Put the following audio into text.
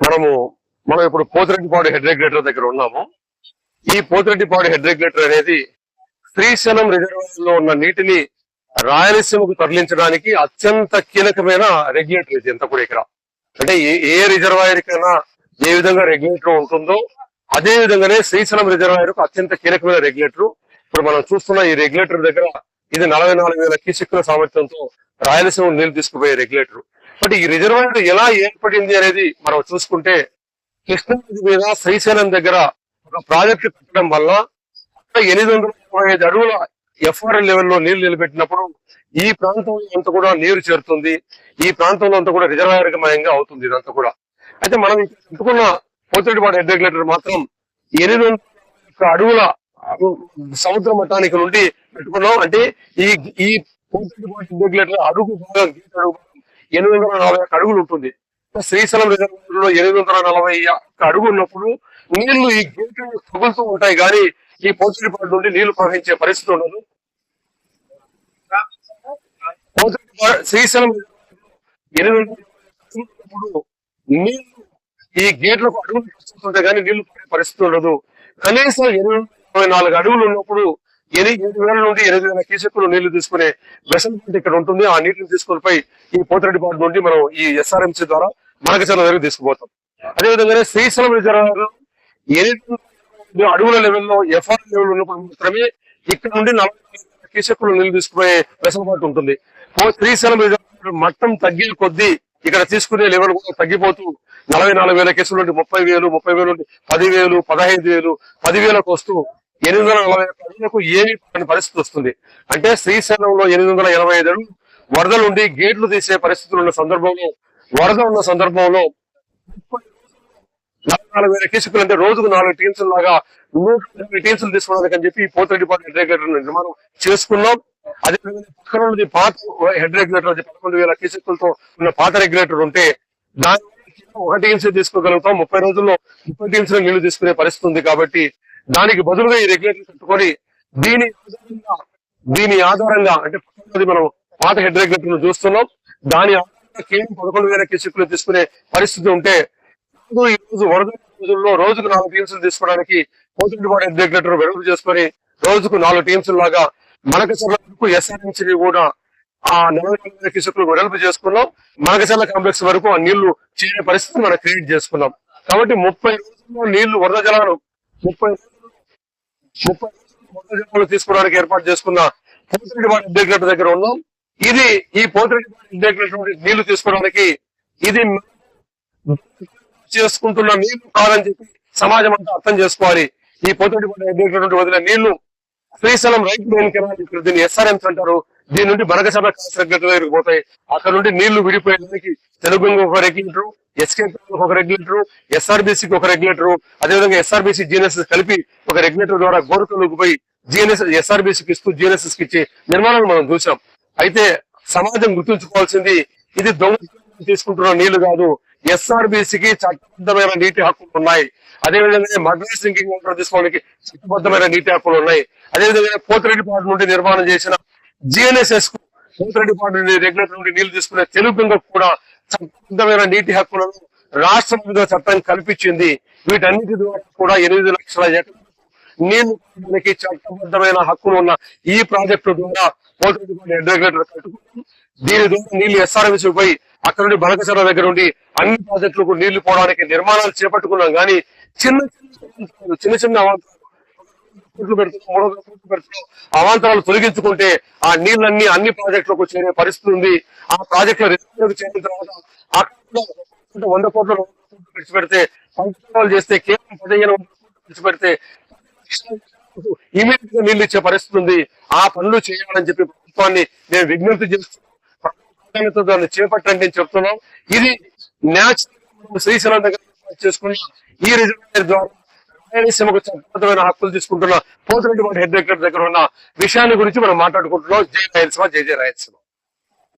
మనము మనం ఇప్పుడు పోతిరెడ్డిపాడు హెడ్ రెగ్యులేటర్ దగ్గర ఉన్నాము. ఈ పోతిరెడ్డిపాడు హెడ్ రెగ్యులేటర్ అనేది శ్రీశైలం రిజర్వాయర్ లో ఉన్న నీటిని రాయలసీమకు తరలించడానికి అత్యంత కీలకమైన రెగ్యులేటర్ ఇది. ఎంత కూడా ఇక్కడ అంటే ఏ రిజర్వాయర్ కైనా ఏ విధంగా రెగ్యులేటర్ ఉంటుందో అదే విధంగానే శ్రీశైలం రిజర్వాయర్ కు అత్యంత కీలకమైన రెగ్యులేటర్. ఇప్పుడు మనం చూస్తున్న ఈ రెగ్యులేటర్ దగ్గర ఇది 44,000 క్యూసెక్కుల సామర్థ్యంతో రాయలసీమ నీళ్లు తీసుకుపోయే రెగ్యులేటర్. బట్ ఈ రిజర్వాయర్ ఎలా ఏర్పడింది అనేది మనం చూసుకుంటే కృష్ణానది మీద శ్రీశైలం దగ్గర ఒక ప్రాజెక్టు కట్టడం వల్ల 835 అడుగుల ఎఫ్ఆర్ఎల్ లెవెల్లో నీళ్లు నిలబెట్టినప్పుడు ఈ ప్రాంతంలో అంతా కూడా నీరు చేరుతుంది. ఈ ప్రాంతంలో అంతా కూడా రిజర్వాయర్మయంగా అవుతుంది ఇదంతా కూడా. అయితే మనం పెట్టుకున్న పోతిరెడ్డిపాడు హెడ్ రెగ్యులేటర్ మాత్రం 801 అడుగుల సముద్ర మట్టానికి నుండి పెట్టుకున్నాం. అంటే ఈ ఈ పోతిరెడ్డిపాడు హెడ్ రెగ్యులేటర్ అడుగు బాగా 841 అడుగులు ఉంటుంది. శ్రీశైలం రిజర్వాయర్ లో 841 అడుగు ఉన్నప్పుడు నీళ్లు ఈ గేట్లు తగులుతూ ఉంటాయి కానీ ఈ పోతిరెడ్డిపాడు నుండి నీళ్లు ప్రవహించే పరిస్థితి ఉండదు. శ్రీశైలం 841 నీళ్లు ఈ గేట్లకు అడుగులు వస్తుంటాయి కానీ నీళ్లు పడే పరిస్థితి ఉండదు. కనీసం 824 అడుగులు ఉన్నప్పుడు 7,000 నుండి 8,000 క్యూసెక్కులు నీళ్లు తీసుకునే వెసల్ ఇక్కడ ఉంటుంది. ఆ నీటిని తీసుకుని పోయి ఈ పోతిరెడ్డిపాడు నుండి మనం ఈ ఎస్ఆర్ఎంసీ ద్వారా మనకచర్ల దగ్గర తీసుకుపోతాం. అదేవిధంగానే శ్రీశైలం రిజర్వాయర్ 8 అడుగుల లెవెల్లో ఎఫ్ఆర్ లెవెల్ ఉన్నప్పుడు మాత్రమే ఇక్కడ నుండి 40 క్యూసెక్కులు నీళ్లు తీసుకుపోయే వెసలుబాటు ఉంటుంది. శ్రీశైలం రిజర్వాయర్ మట్టం తగ్గే కొద్దీ ఇక్కడ తీసుకునే లెవెల్ కూడా తగ్గిపోతూ 44,000 కేసుల నుండి 30,000, 30,000 నుండి 10,000, 15,000, 10,000కు వస్తూ 840 అడుగులకు ఏమి పరిస్థితి వస్తుంది. అంటే శ్రీశైలంలో 885 అడుగులు వరదలుండి గేట్లు తీసే పరిస్థితులు ఉన్న సందర్భంలో, వరద ఉన్న సందర్భంలో 44,000 క్యూసెక్కులు అంటే రోజుకు 4 టీమ్స్ లాగా 120 టీమ్స్ తీసుకోవడానికి అని చెప్పి పోతిరెడ్డిపాడు హెడ్ రెగ్యులేటర్ నిర్మాణం చేసుకున్నాం. అదేవిధంగా పక్కన ఉన్నది పాత హెడ్ రెగ్యులేటర్ 11,000 క్యూసెక్కులతో ఉన్న పాత రెగ్యులేటర్ ఉంటే దాని 1 టీమ్స్ తీసుకోగలుగుతాం. 30 రోజుల్లో 30 టీమ్స్ నీళ్లు తీసుకునే పరిస్థితి ఉంది. కాబట్టి దానికి బదులుగా ఈ రెగ్యులేటర్ కట్టుకొని దీని ఆధారంగా అంటే మనం పాత హెడ్ రెగ్యులేటర్ చూస్తున్నాం. దాని ఆధారంగా కేవలం 11,000 క్యూసెక్కులు తీసుకునే పరిస్థితి ఉంటే ఈ రోజు వరద రోజుల్లో రోజుకు 4 టీమ్స్ తీసుకోవడానికి పోతిరెడ్డిపాడు హెడ్ రెగ్యులేటర్ వెడల్పు చేసుకొని రోజుకు 4 టీమ్స్ లాగా మనకచర్ల వరకు ఎస్ఆర్ఎంసీ కూడా ఆ 44,000 క్యూసెక్కులు వెడల్పు చేసుకున్నాం. మనకచర్ల కాంప్లెక్స్ వరకు ఆ నీళ్లు చేరే పరిస్థితి మనం క్రియేట్ చేసుకున్నాం. కాబట్టి 30 రోజుల్లో నీళ్లు వరద జలాలు 30 వరద జలాలు తీసుకోవడానికి ఏర్పాటు చేసుకున్న పోతిరెడ్డిపాడు హెడ్ రెగ్యులేటర్ దగ్గర ఉన్నాం. ఇది ఈ పోతిరెడ్డిపాడు హెడ్ రెగ్యులేటర్ నీళ్లు తీసుకోవడానికి ఇది చేసుకుంటున్న నీళ్లు కాదని చెప్పి సమాజం అంతా అర్థం చేసుకోవాలి. ఈ పోతిరెడ్డిపాడు హెడ్ రెగ్యులేటర్ వదిలే నీళ్లు శ్రీశైలం రైట్ మెయిన్ కెనాల్, ఇక్కడ దీన్ని ఎస్ఆర్ఎంస్ అంటారు. దీని నుండి బనకచర్ల కాస్ట్ రెగ్యులేటర్ దగ్గరికి పోతాయి. అక్కడ నుండి నీళ్లు విడిపోయేదానికి తెలుగుంగ ఒక రెగ్యులేటర్, ఎస్కేప్ ఒక రెగ్యులేటర్, ఎస్ఆర్బీసీకి ఒక రెగ్యులేటర్, అదేవిధంగా ఎస్ఆర్బీసీ జిఎన్ఎస్ఎస్ కలిపి ఒక రెగ్యులేటర్ ద్వారా గోరుతలకు పోయి ఎస్ఆర్బీసీకి ఇస్తూ జిఎన్ఎస్ఎస్ కి ఇచ్చే నిర్మాణాలు మనం చూసాం. అయితే సమాజం గుర్తుంచుకోవాల్సింది ఇది దొంగ తీసుకుంటున్న నీళ్లు కాదు. ఎస్ఆర్బీసీకి చట్టబద్ధమైన నీటి హక్కులు ఉన్నాయి. అదేవిధంగా మద్రాస్ డ్రింకింగ్ వాటర్ తీసుకోవడానికి చట్టబద్ధమైన నీటి హక్కులు ఉన్నాయి. అదేవిధంగా పోతిరెడ్డిపాడు నుండి నిర్మాణం చేసిన జిఎన్ఎస్ఎస్ కు పోతిరెడ్డిపాడు నుండి రెగ్యులేటర్ నుండి నీళ్లు తీసుకునే తెలుగుకు కూడా చట్టబద్ధమైన నీటి హక్కులను రాష్ట్ర వివిధ చట్టం కల్పించింది. వీటన్నిటి ద్వారా కూడా 8 లక్షల ఎకరాలకు నీళ్లు చట్టబద్ధమైన హక్కులు ఉన్న ఈ ప్రాజెక్టు ద్వారా పోతిరెడ్డిపాడు హెడ్ రెగ్యులేటర్ కట్టుకుంటాం. దీని ద్వారా నీళ్లు ఎస్ఆర్ఎంసీ పోయి అక్కడ నుండి బనకచర్ల దగ్గర నుండి అన్ని ప్రాజెక్టులకు నీళ్లు పోవడానికి నిర్మాణాలు చేపట్టుకున్నాం. కానీ చిన్న అవాంతరాలు తొలగించుకుంటే ఆ నీళ్ళన్నీ అన్ని ప్రాజెక్టులకు చేరే పరిస్థితి ఉంది. ఆ ప్రాజెక్టుల రిజర్వ్ చేరిన తర్వాత 100 కోట్ల ఖర్చు పెడితే పంచాలు చేస్తే కేవలం 15 ఖర్చు పెడితే ఇమీడియట్ గా నీళ్లు ఇచ్చే పరిస్థితి ఉంది. ఆ పనులు చేయాలని చెప్పి ప్రభుత్వాన్ని నేను విజ్ఞప్తి చేస్తూ దాన్ని చేపట్టండి అని చెప్తున్నాం. ఇది న్యాచురల్ శ్రీశైలం దగ్గర చేసుకున్న ఈ రిజర్వాయర్ ద్వారా రాయలసీమకు చట్టబద్ధమైన హక్కులు తీసుకుంటున్న పోతిరెడ్డిపాడు హెడ్ రెగ్యులేటర్ దగ్గర ఉన్న విషయాన్ని గురించి మనం మాట్లాడుకుంటున్నాం. జై రాయలసీమ, జై జై రాయలసీమ.